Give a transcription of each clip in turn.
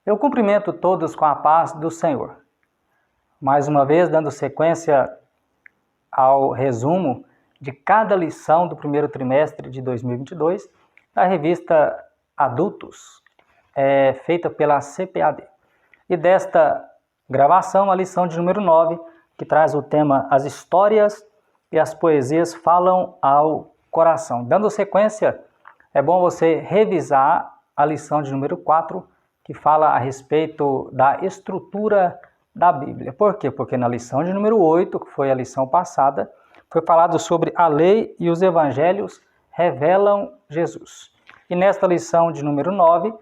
Eu cumprimento todos com a paz do Senhor. Mais uma vez, dando sequência ao resumo de cada lição do primeiro trimestre de 2022, da revista Adultos, feita pela CPAD. E desta gravação, a lição de número 9, que traz o tema As Histórias e as Poesias Falam ao Coração. Dando sequência, é bom você revisar a lição de número 4, que fala a respeito da estrutura da Bíblia. Por quê? Porque na lição de número 8, que foi a lição passada, foi falado sobre a lei e os evangelhos revelam Jesus. E nesta lição de número 9,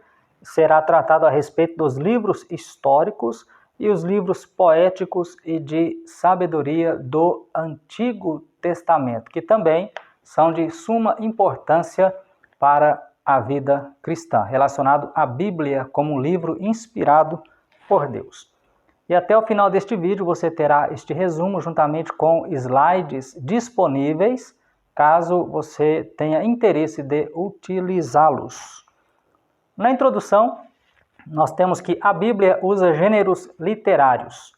será tratado a respeito dos livros históricos e os livros poéticos e de sabedoria do Antigo Testamento, que também são de suma importância para a vida cristã, relacionado à Bíblia como um livro inspirado por Deus. E até o final deste vídeo você terá este resumo juntamente com slides disponíveis, caso você tenha interesse de utilizá-los. Na introdução, nós temos que a Bíblia usa gêneros literários.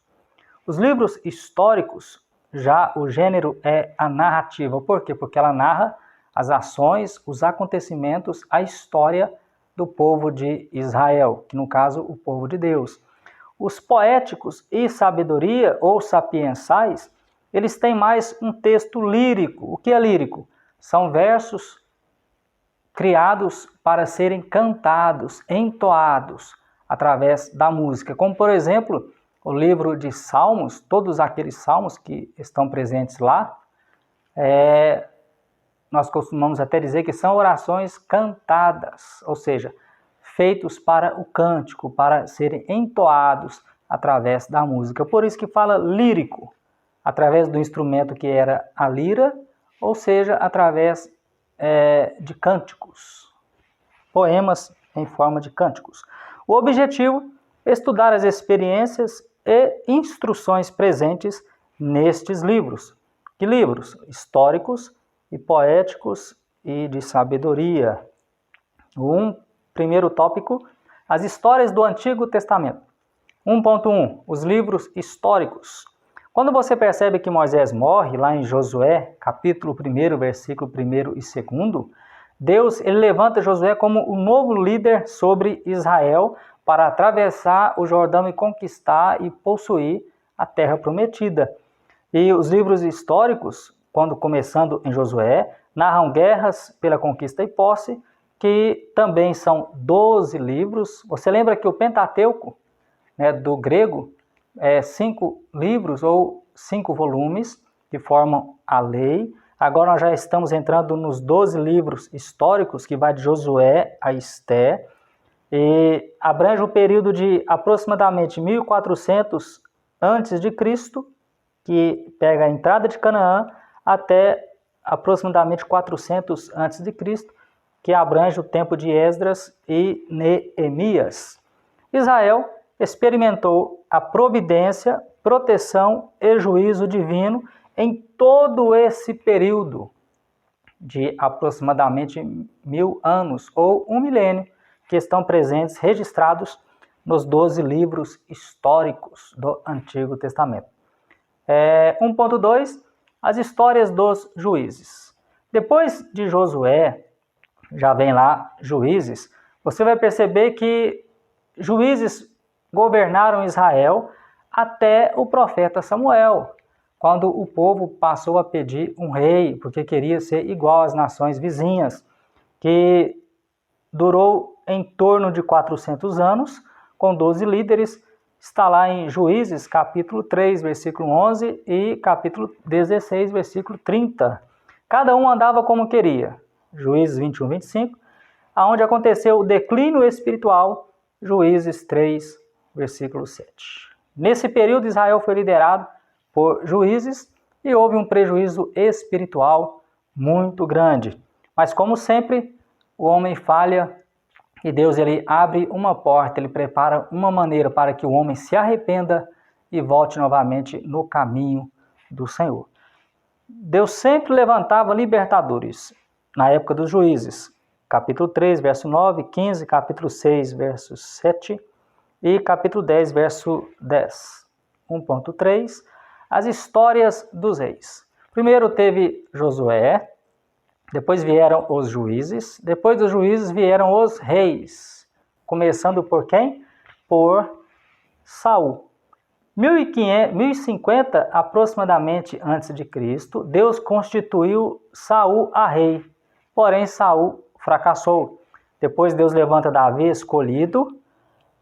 Os livros históricos, já o gênero é a narrativa. Por quê? Porque ela narra as ações, os acontecimentos, a história do povo de Israel, que no caso o povo de Deus. Os poéticos e sabedoria, ou sapiensais, eles têm mais um texto lírico. O que é lírico? São versos criados para serem cantados, entoados através da música. Como, por exemplo, o livro de Salmos, todos aqueles salmos que estão presentes lá, nós costumamos até dizer que são orações cantadas, ou seja, feitos para o cântico, para serem entoados através da música. Por isso que fala lírico, através do instrumento que era a lira, ou seja, através de cânticos, poemas em forma de cânticos. O objetivo é estudar as experiências e instruções presentes nestes livros. Que livros? Históricos e poéticos e de sabedoria. Primeiro tópico, as histórias do Antigo Testamento. 1.1, os livros históricos. Quando você percebe que Moisés morre, lá em Josué, capítulo 1, versículo 1 e 2, Deus ele levanta Josué como o novo líder sobre Israel para atravessar o Jordão e conquistar e possuir a terra prometida. E os livros históricos, quando começando em Josué, narram guerras pela conquista e posse, que também são 12 livros. Você lembra que o Pentateuco, do grego, 5 livros ou 5 volumes que formam a lei. Agora nós já estamos entrando nos 12 livros históricos, que vai de Josué a Esté, e abrange um período de aproximadamente 1400 a.C., que pega a entrada de Canaã, até aproximadamente 400 a.C., que abrange o tempo de Esdras e Neemias. Israel experimentou a providência, proteção e juízo divino em todo esse período de aproximadamente 1000 anos, ou 1 milênio, que estão presentes, registrados nos 12 livros históricos do Antigo Testamento. 1.2, as histórias dos juízes. Depois de Josué, já vem lá Juízes, você vai perceber que juízes governaram Israel até o profeta Samuel, quando o povo passou a pedir um rei, porque queria ser igual às nações vizinhas, que durou em torno de 400 anos, com 12 líderes. Está lá em Juízes, capítulo 3, versículo 11 e capítulo 16, versículo 30. Cada um andava como queria. Juízes 21, 25, aonde aconteceu o declínio espiritual, Juízes 3, versículo 7. Nesse período, Israel foi liderado por juízes e houve um prejuízo espiritual muito grande. Mas, como sempre, o homem falha e Deus ele abre uma porta, ele prepara uma maneira para que o homem se arrependa e volte novamente no caminho do Senhor. Deus sempre levantava libertadores. Na época dos juízes, capítulo 3, verso 9, 15, capítulo 6, verso 7 e capítulo 10, verso 10. 1.3, as histórias dos reis. Primeiro teve Josué, depois vieram os juízes, depois dos juízes vieram os reis, começando por quem? Por Saul. 1050 aproximadamente antes de Cristo, Deus constituiu Saul a rei. Porém, Saul fracassou. Depois Deus levanta Davi escolhido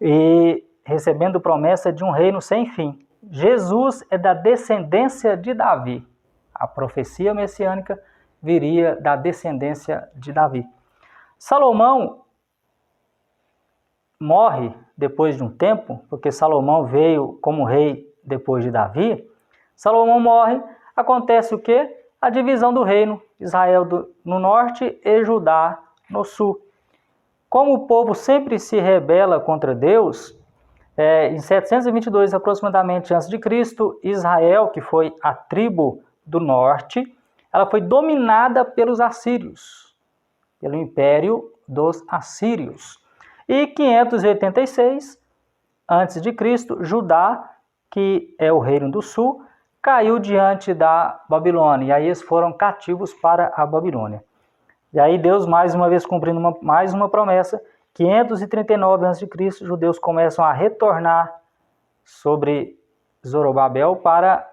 e recebendo promessa de um reino sem fim. Jesus é da descendência de Davi. A profecia messiânica viria da descendência de Davi. Salomão morre depois de um tempo, porque Salomão veio como rei depois de Davi. Salomão morre, acontece o quê? A divisão do reino, Israel no norte e Judá no sul. Como o povo sempre se rebela contra Deus, em 722 aproximadamente antes de Cristo, Israel, que foi a tribo do norte, ela foi dominada pelos assírios, pelo império dos assírios. E 586 antes de Cristo, Judá, que é o reino do sul, caiu diante da Babilônia. E aí eles foram cativos para a Babilônia. E aí Deus, mais uma vez, cumprindo mais uma promessa, 539 a.C., os judeus começam a retornar sobre Zorobabel para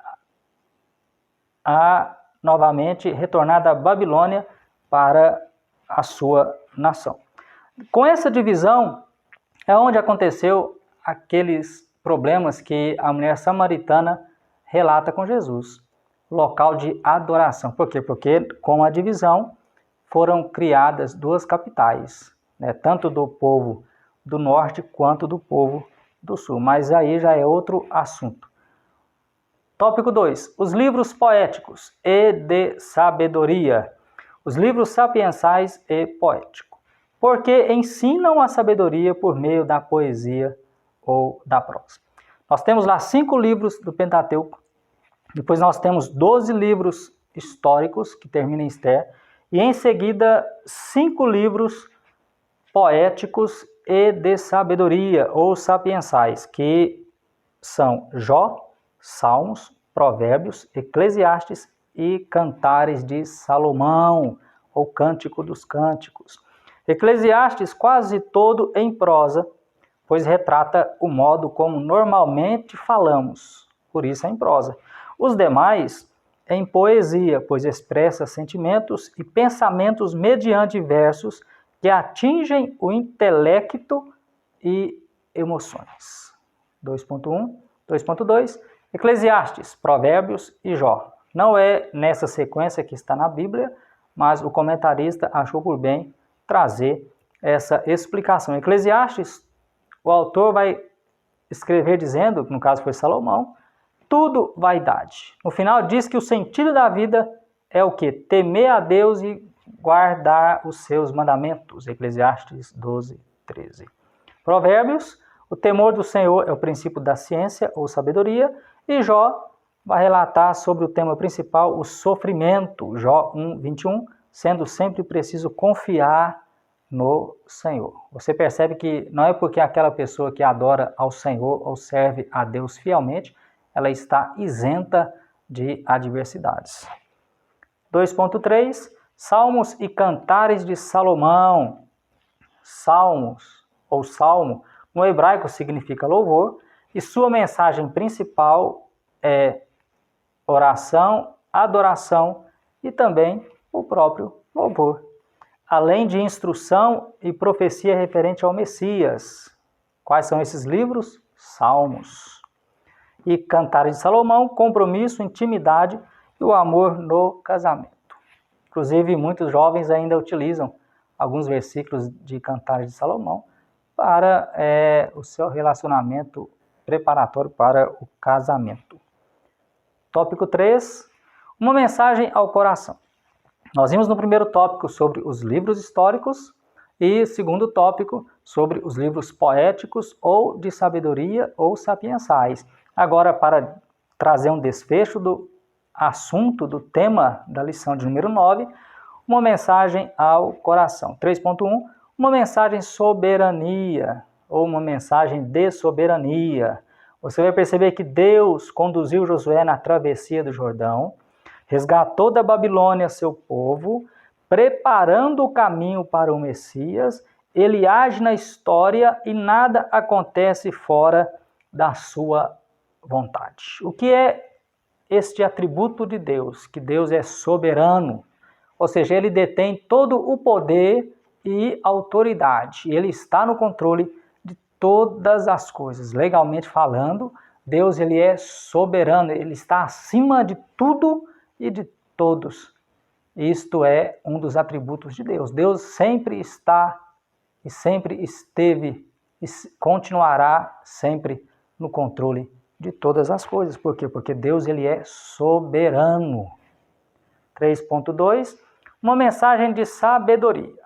novamente retornar da Babilônia para a sua nação. Com essa divisão é onde aconteceu aqueles problemas que a mulher samaritana relata com Jesus. Local de adoração. Por quê? Porque com a divisão foram criadas duas capitais, né? Tanto do povo do norte quanto do povo do sul. Mas aí já é outro assunto. Tópico 2. Os livros poéticos e de sabedoria. Os livros sapiensais e poéticos. Porque ensinam a sabedoria por meio da poesia ou da prosa. Nós temos lá 5 livros do Pentateuco, depois nós temos 12 livros históricos, que terminam em Esther, e em seguida 5 livros poéticos e de sabedoria ou sapiensais, que são Jó, Salmos, Provérbios, Eclesiastes e Cantares de Salomão, ou Cântico dos Cânticos. Eclesiastes quase todo em prosa, pois retrata o modo como normalmente falamos, por isso é em prosa. Os demais em poesia, pois expressa sentimentos e pensamentos mediante versos que atingem o intelecto e emoções. 2.1, 2.2, Eclesiastes, Provérbios e Jó. Não é nessa sequência que está na Bíblia, mas o comentarista achou por bem trazer essa explicação. Eclesiastes, o autor vai escrever dizendo, no caso foi Salomão, tudo vaidade. No final diz que o sentido da vida é o quê? Temer a Deus e guardar os seus mandamentos. Eclesiastes 12, 13. Provérbios, o temor do Senhor é o princípio da ciência ou sabedoria. E Jó vai relatar sobre o tema principal, o sofrimento. Jó 1, 21, sendo sempre preciso confiar no Senhor. Você percebe que não é porque aquela pessoa que adora ao Senhor ou serve a Deus fielmente, ela está isenta de adversidades. 2.3, Salmos e Cantares de Salomão. Salmos ou salmo, no hebraico significa louvor, e sua mensagem principal é oração, adoração e também o próprio louvor. Além de instrução e profecia referente ao Messias. Quais são esses livros? Salmos. E Cantares de Salomão, compromisso, intimidade e o amor no casamento. Inclusive, muitos jovens ainda utilizam alguns versículos de Cantares de Salomão para o seu relacionamento preparatório para o casamento. Tópico 3, uma mensagem ao coração. Nós vimos no primeiro tópico sobre os livros históricos e segundo tópico sobre os livros poéticos ou de sabedoria ou sapiensais. Agora, para trazer um desfecho do assunto, do tema da lição de número 9, uma mensagem ao coração. 3.1, uma mensagem soberania. ou uma mensagem de soberania. Você vai perceber que Deus conduziu Josué na travessia do Jordão, resgatou da Babilônia seu povo, preparando o caminho para o Messias. Ele age na história e nada acontece fora da sua vontade. O que é este atributo de Deus? Que Deus é soberano, ou seja, ele detém todo o poder e autoridade. Ele está no controle de todas as coisas. Legalmente falando, Deus ele é soberano, ele está acima de tudo e de todos. Isto é um dos atributos de Deus. Deus sempre está e sempre esteve e continuará sempre no controle de todas as coisas. Por quê? Porque Deus ele é soberano. 3.2, uma mensagem de sabedoria.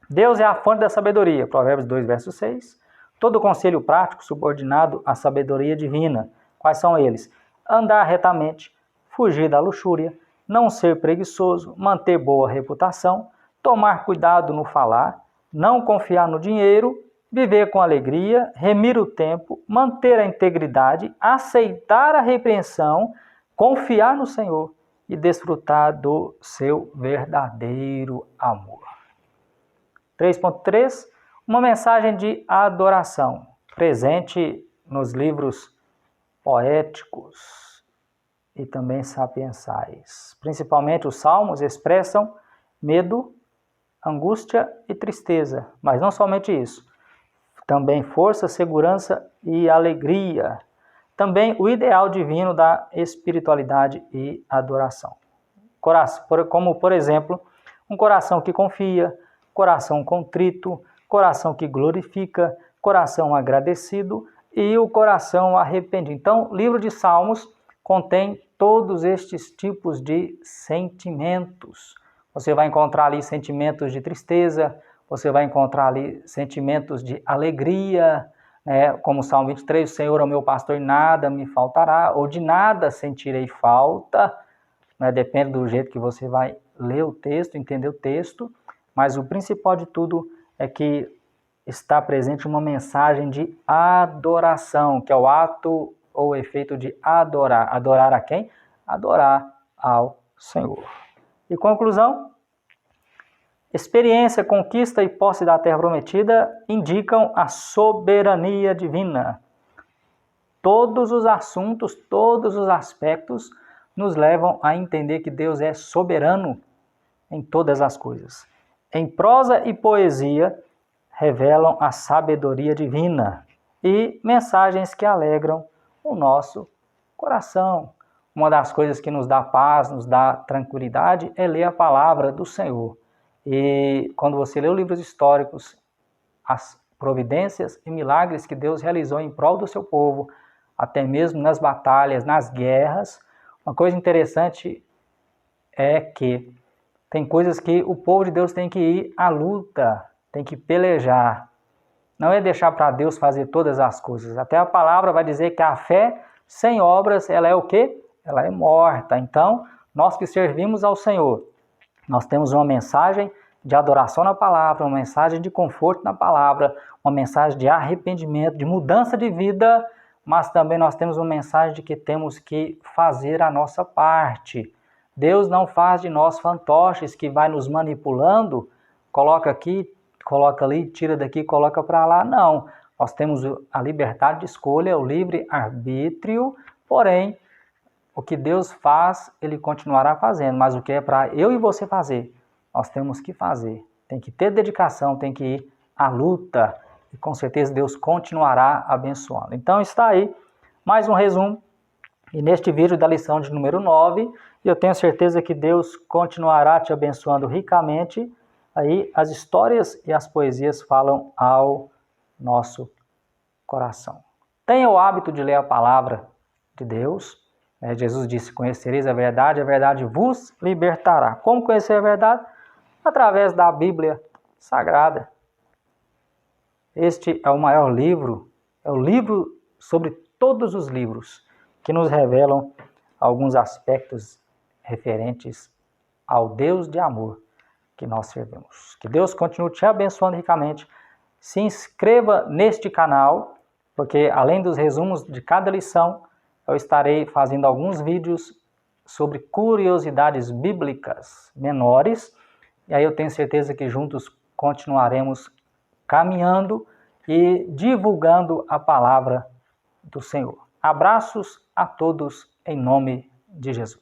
Deus é a fonte da sabedoria, Provérbios 2, verso 6. Todo conselho prático subordinado à sabedoria divina. Quais são eles? Andar retamente, fugir da luxúria, não ser preguiçoso, manter boa reputação, tomar cuidado no falar, não confiar no dinheiro, viver com alegria, remir o tempo, manter a integridade, aceitar a repreensão, confiar no Senhor e desfrutar do seu verdadeiro amor. 3.3, uma mensagem de adoração, presente nos livros poéticos e também sapiensais. Principalmente os salmos expressam medo, angústia e tristeza, mas não somente isso, também força, segurança e alegria. Também o ideal divino da espiritualidade e adoração. Como, por exemplo, um coração que confia, coração contrito, coração que glorifica, coração agradecido e o coração arrependido. Então, o livro de Salmos contém todos estes tipos de sentimentos. Você vai encontrar ali sentimentos de tristeza, você vai encontrar ali sentimentos de alegria, como o Salmo 23, o Senhor é o meu pastor e nada me faltará, ou de nada sentirei falta, depende do jeito que você vai ler o texto, entender o texto, mas o principal de tudo é que está presente uma mensagem de adoração, que é o ato ou efeito de adorar. Adorar a quem? Adorar ao Senhor. E conclusão? Experiência, conquista e posse da terra prometida indicam a soberania divina. Todos os assuntos, todos os aspectos nos levam a entender que Deus é soberano em todas as coisas. Em prosa e poesia revelam a sabedoria divina e mensagens que alegram o nosso coração. Uma das coisas que nos dá paz, nos dá tranquilidade é ler a palavra do Senhor. E quando você lê os livros históricos, as providências e milagres que Deus realizou em prol do seu povo, até mesmo nas batalhas, nas guerras, uma coisa interessante é que tem coisas que o povo de Deus tem que ir à luta, tem que pelejar. Não é deixar para Deus fazer todas as coisas. Até a palavra vai dizer que a fé sem obras, ela é o quê? Ela é morta. Então, nós que servimos ao Senhor, nós temos uma mensagem de adoração na palavra, uma mensagem de conforto na palavra, uma mensagem de arrependimento, de mudança de vida, mas também nós temos uma mensagem de que temos que fazer a nossa parte. Deus não faz de nós fantoches que vai nos manipulando, coloca aqui, coloca ali, tira daqui, coloca para lá. Não, nós temos a liberdade de escolha, o livre-arbítrio, porém, o que Deus faz, Ele continuará fazendo, mas o que é para eu e você fazer, nós temos que fazer. Tem que ter dedicação, tem que ir à luta, e com certeza Deus continuará abençoando. Então está aí mais um resumo, e neste vídeo da lição de número 9, eu tenho certeza que Deus continuará te abençoando ricamente. Aí as histórias e as poesias falam ao nosso coração. Tenha o hábito de ler a palavra de Deus. Jesus disse, conhecereis a verdade vos libertará. Como conhecer a verdade? Através da Bíblia Sagrada. Este é o maior livro, é o livro sobre todos os livros que nos revelam alguns aspectos referentes ao Deus de amor que nós servimos. Que Deus continue te abençoando ricamente. Se inscreva neste canal, porque além dos resumos de cada lição, eu estarei fazendo alguns vídeos sobre curiosidades bíblicas menores, e aí eu tenho certeza que juntos continuaremos caminhando e divulgando a palavra do Senhor. Abraços a todos em nome de Jesus.